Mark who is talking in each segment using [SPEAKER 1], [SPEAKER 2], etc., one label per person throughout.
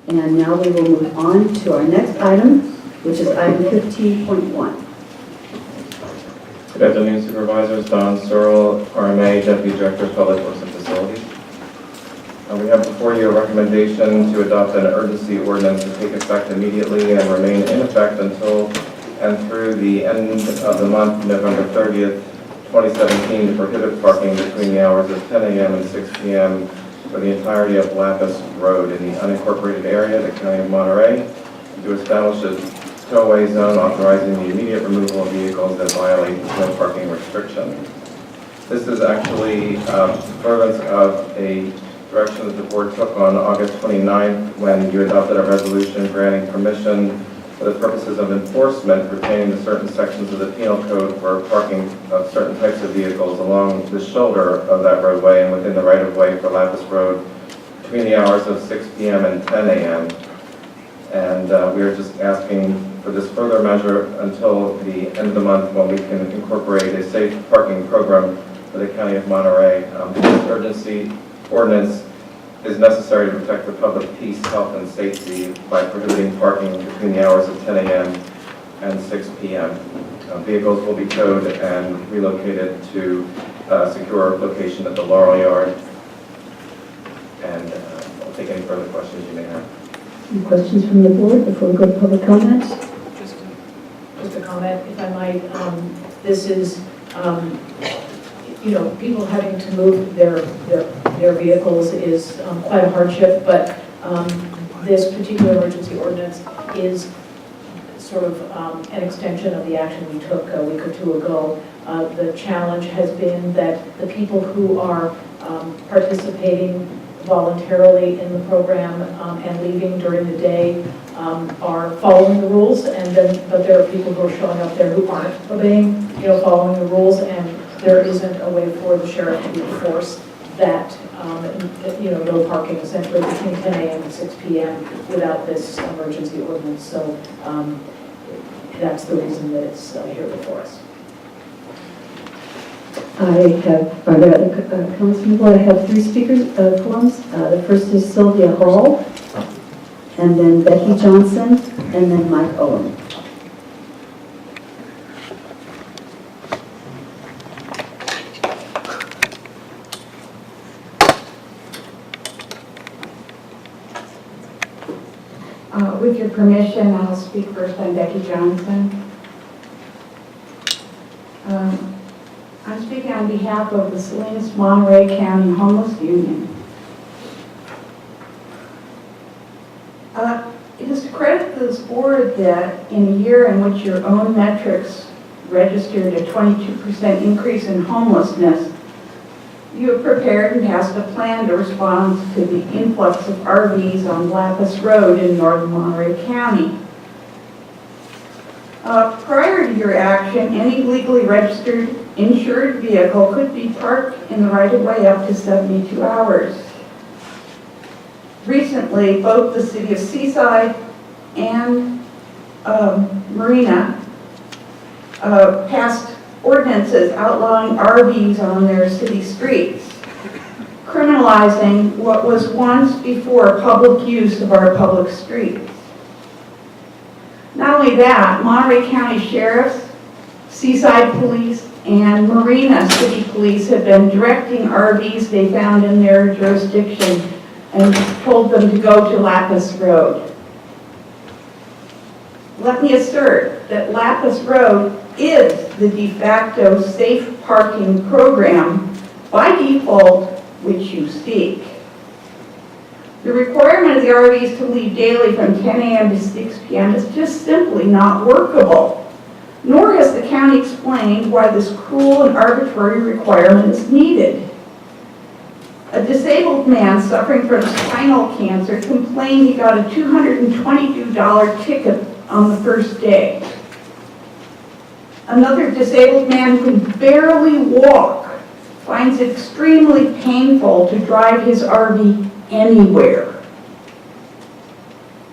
[SPEAKER 1] And now we will move on to our next item, which is item 15.1.
[SPEAKER 2] Good afternoon, Supervisors. Don Searle, RMA, Deputy Director of Public Works and Facilities. We have before you a recommendation to adopt an urgency ordinance to take effect immediately and remain in effect until and through the end of the month, November 30th, 2017, to prohibit parking between the hours of 10 a.m. and 6 p.m. for the entirety of Lapis Road in the unincorporated area, the County of Monterey, to establish a tow-away zone authorizing the immediate removal of vehicles that violate no parking restriction. This is actually furtherance of a direction that the board took on August 29th when you adopted a resolution granting permission for the purposes of enforcement pertaining to certain sections of the penal code for parking of certain types of vehicles along the shoulder of that roadway and within the right-of-way for Lapis Road between the hours of 6 p.m. and 10 a.m. And we are just asking for this further measure until the end of the month when we can incorporate a safe parking program for the County of Monterey. This urgency ordinance is necessary to protect the public peace, health, and safety by prohibiting parking between the hours of 10 a.m. and 6 p.m. Vehicles will be towed and relocated to a secure location at the Laurel Yard. And I'll take any further questions you may have.
[SPEAKER 1] Any questions from the board before we go to public comments?
[SPEAKER 3] Just a comment, if I might. This is, people having to move their vehicles is quite a hardship, but this particular emergency ordinance is sort of an extension of the action we took a week or two ago. The challenge has been that the people who are participating voluntarily in the program and leaving during the day are following the rules, but there are people who are showing up there who aren't obeying, following the rules, and there isn't a way for the sheriff to enforce that, no parking essentially between 10 a.m. and 6 p.m. without this emergency ordinance. So that's the reason that it's here before us.
[SPEAKER 1] Are there other comments from the board? I have three speakers forms. The first is Sylvia Hall, and then Becky Johnson, and then Mike Owen.
[SPEAKER 4] With your permission, I'll speak first. I'm Becky Johnson. I'm speaking on behalf of the Salinas Monterey County Homeless Union. It is to credit to this board that in a year in which your own metrics registered a 22% increase in homelessness, you have prepared and passed a plan to respond to the influx of RVs on Lapis Road in northern Monterey County. Prior to your action, any legally registered insured vehicle could be parked in the right-of-way up to 72 hours. Recently, both the City of Seaside and Marina passed ordinances outlawing RVs on their city streets, criminalizing what was once before public use of our public streets. Not only that, Monterey County Sheriffs, Seaside Police, and Marina City Police have been directing RVs they found in their jurisdiction and told them to go to Lapis Road. Let me assert that Lapis Road is the de facto safe parking program by default which you seek. The requirement of the RVs to leave daily from 10 a.m. to 6 p.m. is just simply not workable. Nor has the county explained why this cruel and arbitrary requirement is needed. A disabled man suffering from spinal cancer complained he got a $222 ticket on the first day. Another disabled man who can barely walk finds it extremely painful to drive his RV anywhere.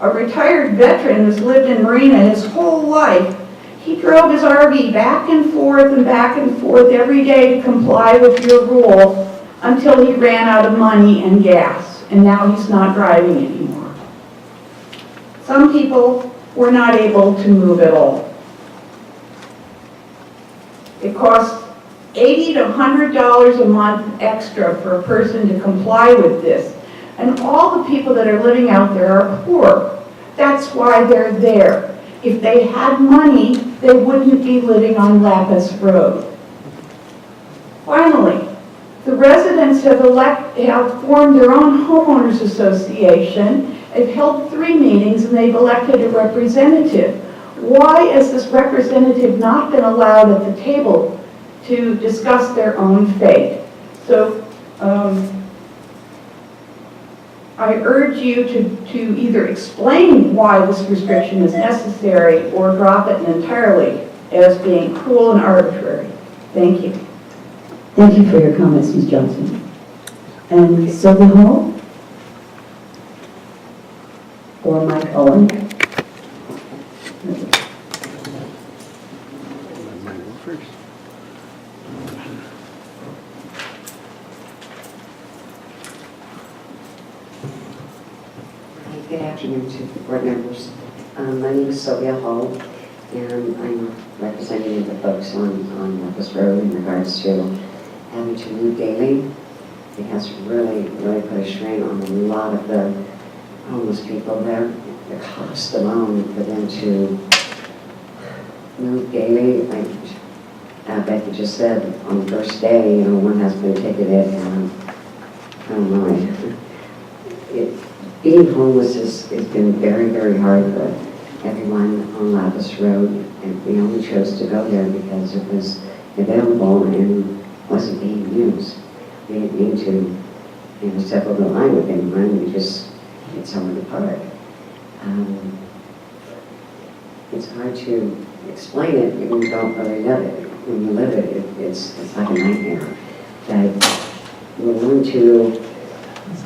[SPEAKER 4] A retired veteran who's lived in Marina his whole life, he drove his RV back and forth every day to comply with your rule until he ran out of money and gas, and now he's not driving anymore. some people were not able to move at all. It costs $80 to $100 a month extra for a person to comply with this. And all the people that are living out there are poor. That's why they're there. If they had money, they wouldn't be living on Lapis Road. Finally, the residents have formed their own homeowners association. They've held 3 meetings and they've elected a representative. Why has this representative not been allowed at the table to discuss their own fate? So I urge you to either explain why this restriction is necessary or drop it entirely as being cruel and arbitrary. Thank you.
[SPEAKER 1] Thank you for your comments, Ms. Johnson. And Sylvia Hall? Or Mike Owen?
[SPEAKER 5] Good afternoon to the board members. My name is Sylvia Hall, and I'm representing the folks on Lapis Road in regards to having to move daily. It has really put a strain on a lot of the homeless people there. The cost alone for them to move daily, like Becky just said, on the first day, one has been ticketed, and I don't know. Being homeless has been very hard for everyone on Lapis Road, and we only chose to go there because it was available and wasn't being used. We didn't mean to, step over the line with anyone. We just did somewhere to park. It's hard to explain it when you don't really live it. When you live it, it's like a nightmare. That we're willing to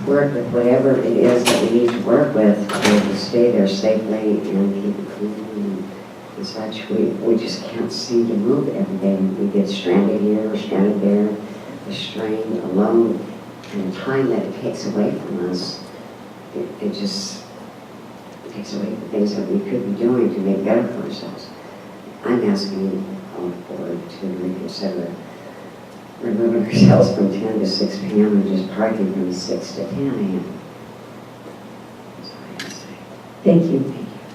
[SPEAKER 5] work with whatever it is that we need to work with to stay there safely and keep it clean and such. We just can't seem to move every day. We get stranded here, or stranded there, the strain alone, and the time that it takes away from us. It just takes away the things that we could be doing to make better for ourselves. I'm asking the board to reconsider removing ourselves from 10 to 6 p.m. and just parking from 6 to 10 a.m. That's all I have to say.
[SPEAKER 1] Thank you.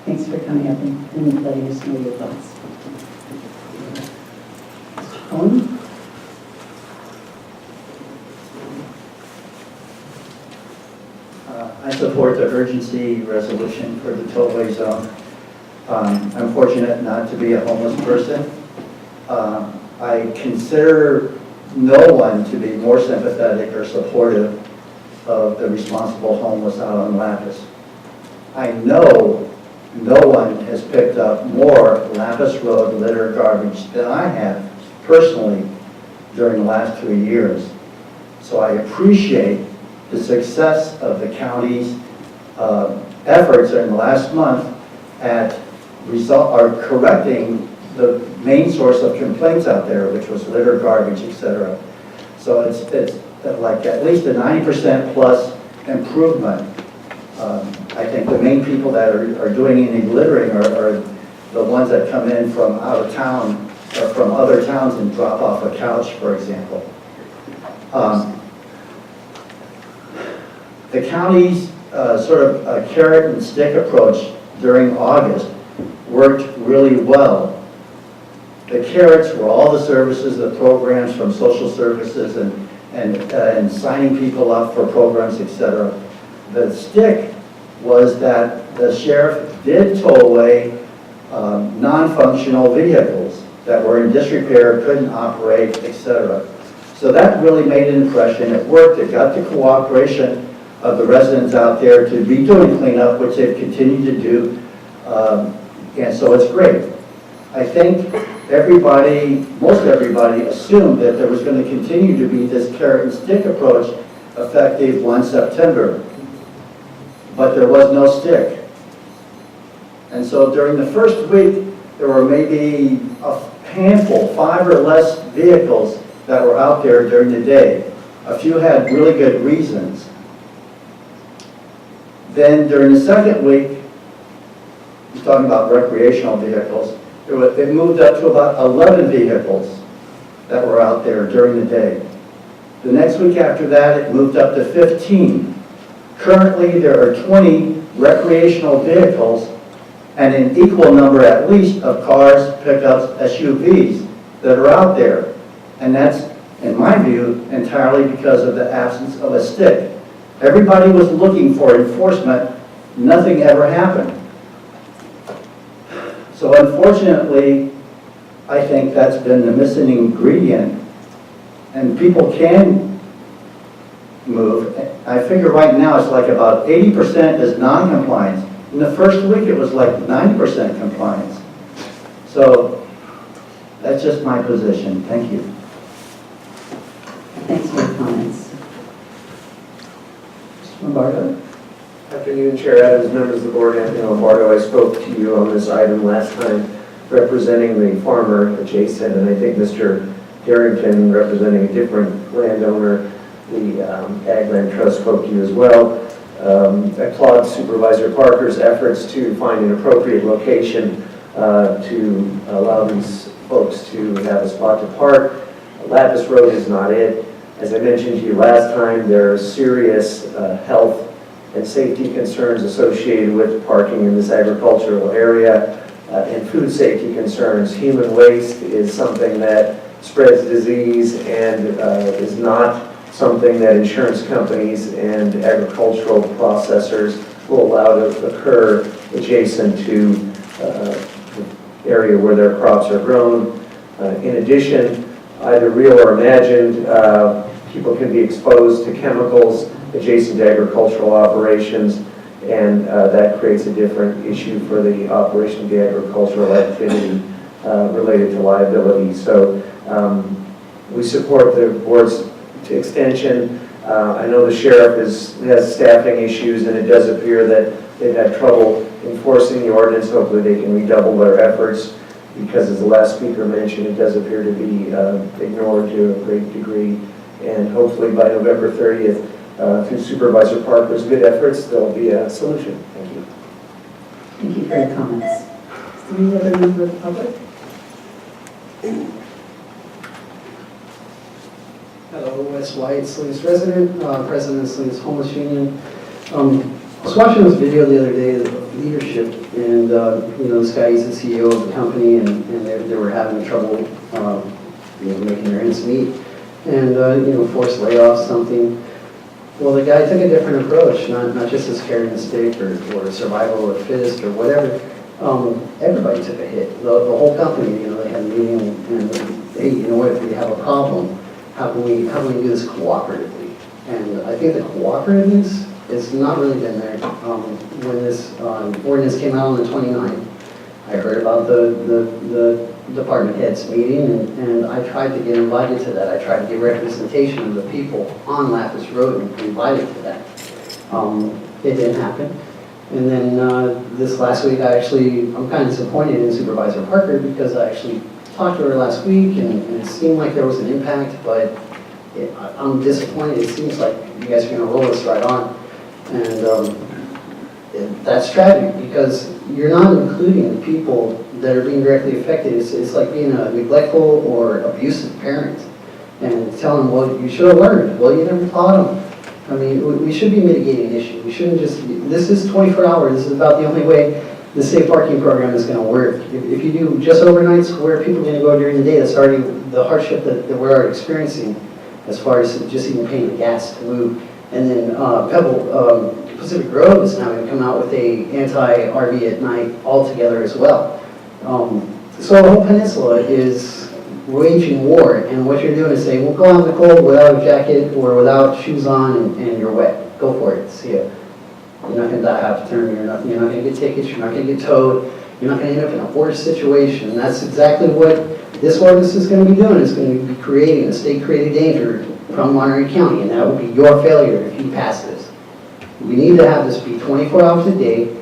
[SPEAKER 1] Thanks for coming up and letting us know your thoughts. Owen?
[SPEAKER 6] I support the urgency resolution for the tollway zone. I'm fortunate not to be a homeless person. I consider no one to be more sympathetic or supportive of the responsible homeless out on Lapis. I know no one has picked up more Lapis Road litter garbage than I have personally during the last 3 years. So I appreciate the success of the county's efforts in the last month at correcting the main source of complaints out there, which was litter, garbage, etc. So it's like at least a 90% plus improvement. I think the main people that are doing any littering are the ones that come in from out of town or from other towns and drop off a couch, for example. The county's sort of carrot and stick approach during August worked really well. The carrots were all the services, the programs from social services and signing people up for programs, etc. The stick was that the sheriff did tow away non-functional vehicles that were in disrepair, couldn't operate, etc. So that really made an impression. It worked. It got the cooperation of the residents out there to be doing cleanup, which they've continued to do. And so it's great. I think most everybody assumed that there was going to continue to be this carrot and stick approach effective 1 September. But there was no stick. And so during the first week, there were maybe a handful, 5 or less vehicles that were out there during the day. A few had really good reasons. Then during the second week, he's talking about recreational vehicles. It moved up to about 11 vehicles that were out there during the day. The next week after that, it moved up to 15. Currently, there are 20 recreational vehicles and an equal number at least of cars, pickups, SUVs that are out there. And that's, in my view, entirely because of the absence of a stick. Everybody was looking for enforcement. Nothing ever happened. So unfortunately, I think that's been the missing ingredient. And people can move. I figure right now it's like about 80% is non-compliance. In the first week it was like 90% compliance. So that's just my position. Thank you.
[SPEAKER 1] Thanks for your comments. Mr. Lombardo?
[SPEAKER 7] Afternoon, Chair Adams, members of the board, Anthony Lombardo. I spoke to you on this item last time representing the farmer adjacent, and I think Mr. Darrington representing a different landowner, the Ag Land Trust, spoke to you as well. I applaud Supervisor Parker's efforts to find an appropriate location to allow these folks to have a spot to park. Lapis Road is not it. As I mentioned to you last time, there are serious health and safety concerns associated with parking in this agricultural area, and food safety concerns. Human waste is something that spreads disease and is not something that insurance companies and agricultural processors will allow to occur adjacent to the area where their crops are grown. In addition, either real or imagined, people can be exposed to chemicals adjacent to agricultural operations, and that creates a different issue for the operation of the agricultural activity related to liability. So we support the board's extension. I know the sheriff has staffing issues, and it does appear that they've had trouble enforcing the ordinance. Hopefully they can redouble their efforts, because as the last speaker mentioned, it does appear to be ignored to a great degree. And hopefully by November 30th, through Supervisor Parker's good efforts, there'll be a solution. Thank you.
[SPEAKER 1] Thank you for your comments. Is there any other member of the public?
[SPEAKER 8] Hello, Wes White, Salinas resident, president of Salinas Homeless Union. I was watching this video the other day of leadership, and this guy, he's the CEO of the company, and they were having trouble making their ends meet, and forced layoffs, something. Well, the guy took a different approach, not just as carrying a stick or survival of the fittest or whatever. Everybody took a hit. The whole company, they had a meeting, and hey, you know what, if we have a problem, how can we do this cooperatively? And I think the cooperativeness has not really been there. When this ordinance came out on the 29th, I heard about the department heads meeting, and I tried to get invited to that. I tried to get representation of the people on Lapis Road and invited to that. It didn't happen. And then this last week, I'm kind of disappointed in Supervisor Parker, because I actually talked to her last week, and it seemed like there was an impact, but I'm disappointed. It seems like you guys are going to roll this right on. And that's tragic, because you're not including the people that are being directly affected. It's like being a neglectful or abusive parent and telling them, well, you should have learned. Well, you never taught them. I mean, we should be mitigating issues. We shouldn't just, this is 24 hours. This is about the only way the safe parking program is going to work. If you do just overnights, where are people going to go during the day? That's already the hardship that we're already experiencing, as far as just even paying the gas to move. And then Pacific Road is now going to come out with a anti-RV at night altogether as well. So the whole peninsula is waging war, and what you're doing is saying, well, go out in the cold without a jacket or without shoes on, and you're wet. Go for it. See ya. You're not going to die half turn. You're not going to get tickets. You're not going to get towed. You're not going to end up in a worse situation. And that's exactly what this ordinance is going to be doing. It's going to be creating a state-created danger from Monterey County, and that will be your failure if you pass this. We need to have this be 24 hours a day.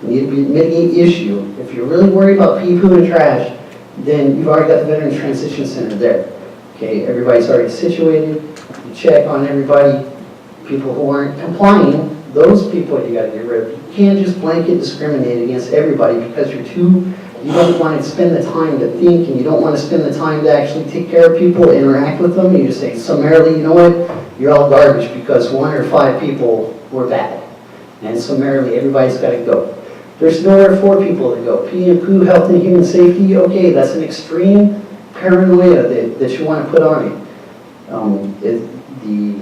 [SPEAKER 8] We need to be mitigating issue. If you're really worried about pee-poo and trash, then you've already got the Veterans Transition Center there. Okay, everybody's already situated. You check on everybody. People who aren't complying, those people you gotta get rid of. You can't just blanket discriminate against everybody because you don't want to spend the time to think, and you don't want to spend the time to actually take care of people, interact with them. You just say summarily, you know what, you're all garbage because 1 or 5 people were bad. And summarily, everybody's got to go. There's nowhere for people to go. Pee and poo, health and human safety, okay, that's an extreme paranoia that you want to put on it. The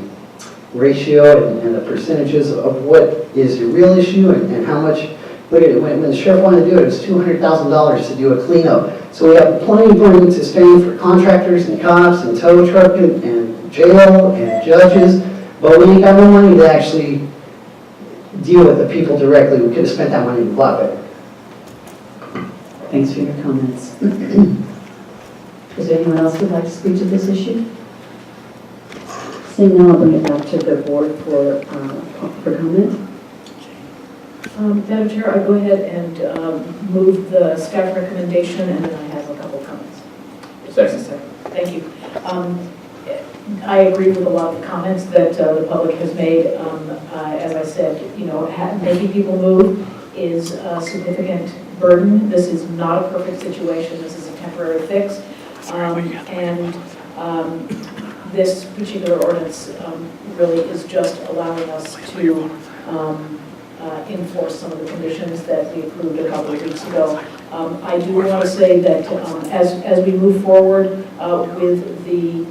[SPEAKER 8] ratio and the percentages of what is a real issue and how much. Look at it, when the sheriff wanted to do it, it was $200,000 to do a cleanup. So we have plenty of money to spend for contractors and cops and tow truck and jail and judges, but we ain't got no money to actually deal with the people directly. We could have spent that money a lot better.
[SPEAKER 1] Thanks for your comments. Is there anyone else who would like to speak to this issue? Seeing none, I'll bring it back to the board for comment.
[SPEAKER 3] Madam Chair, I go ahead and move the staff recommendation, and then I have a couple of comments.
[SPEAKER 2] Second.
[SPEAKER 3] Thank you. I agree with a lot of the comments that the public has made. As I said, making people move is a significant burden. This is not a perfect situation. This is a temporary fix. This particular ordinance really is just allowing us to enforce some of the conditions that we approved a couple of weeks ago. I do want to say that as we move forward with the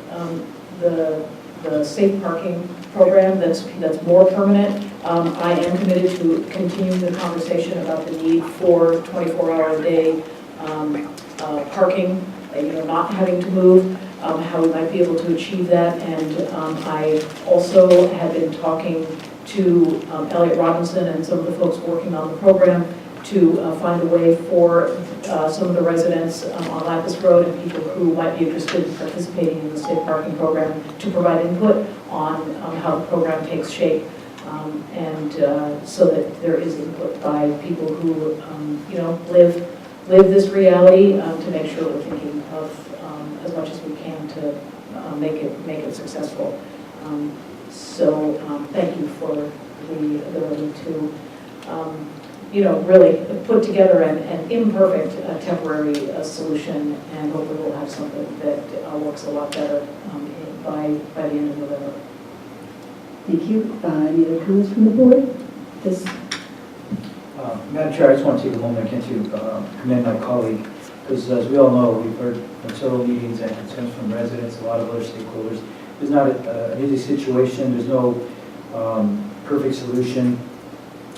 [SPEAKER 3] safe parking program that's more permanent, I am committed to continuing the conversation about the need for 24-hour-a-day parking, not having to move, how we might be able to achieve that. And I also have been talking to Elliot Robinson and some of the folks working on the program to find a way for some of the residents on Lapis Road and people who might be interested in participating in the safe parking program to provide input on how the program takes shape, and so that there is input by people who live this reality, to make sure we're thinking of as much as we can to make it successful. So thank you for the ability to, really put together an imperfect temporary solution, and hopefully we'll have something that works a lot better by the end of November.
[SPEAKER 1] Thank you. Any other comments from the board? This.
[SPEAKER 9] Madam Chair, I just want to take a moment again to commend my colleague, because as we all know, we've heard from several meetings and concerns from residents, a lot of other stakeholders. It's not an easy situation. There's no perfect solution.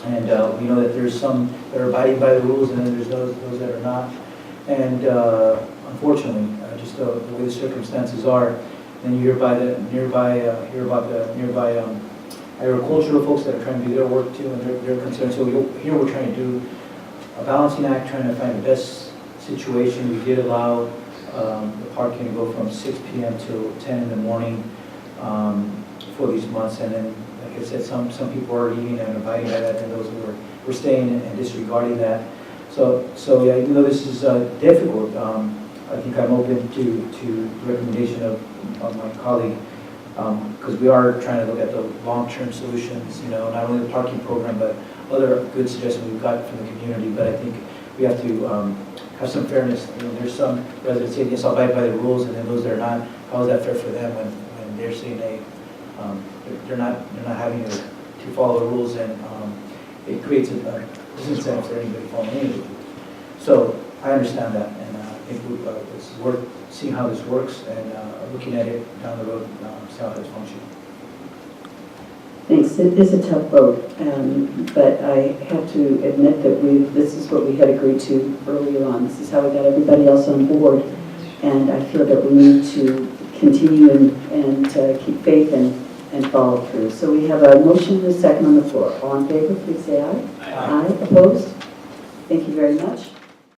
[SPEAKER 9] And we know that there's some that are abiding by the rules, and then there's those that are not. And unfortunately, just the way the circumstances are, then you hear about the nearby agricultural folks that are trying to do their work too, and they're concerned. So here we're trying to do a balancing act, trying to find the best situation. We did allow the parking to go from 6 p.m. till 10 in the morning for these months, and then, like I said, some people are leaving and abiding by that, and those who were staying and disregarding that. So yeah, even though this is difficult, I think I'm open to the recommendation of my colleague, because we are trying to look at the long-term solutions, not only the parking program, but other good suggestions we've got from the community. But I think we have to have some fairness. There's some residents saying, yes, I'll abide by the rules, and then those that are not, how is that fair for them when they're saying they're not having to follow the rules, and it creates a disincentive for anybody following any of the rules. So I understand that, and I think it's worth seeing how this works and looking at it down the road, see how it's functioning.
[SPEAKER 1] Thanks. It is a tough vote, but I have to admit that this is what we had agreed to earlier on. This is how we got everybody else on board, and I feel that we need to continue and keep faith and follow through. So we have a motion and a second on the floor. All in favor, please say aye. Aye. Opposed? Thank you very much.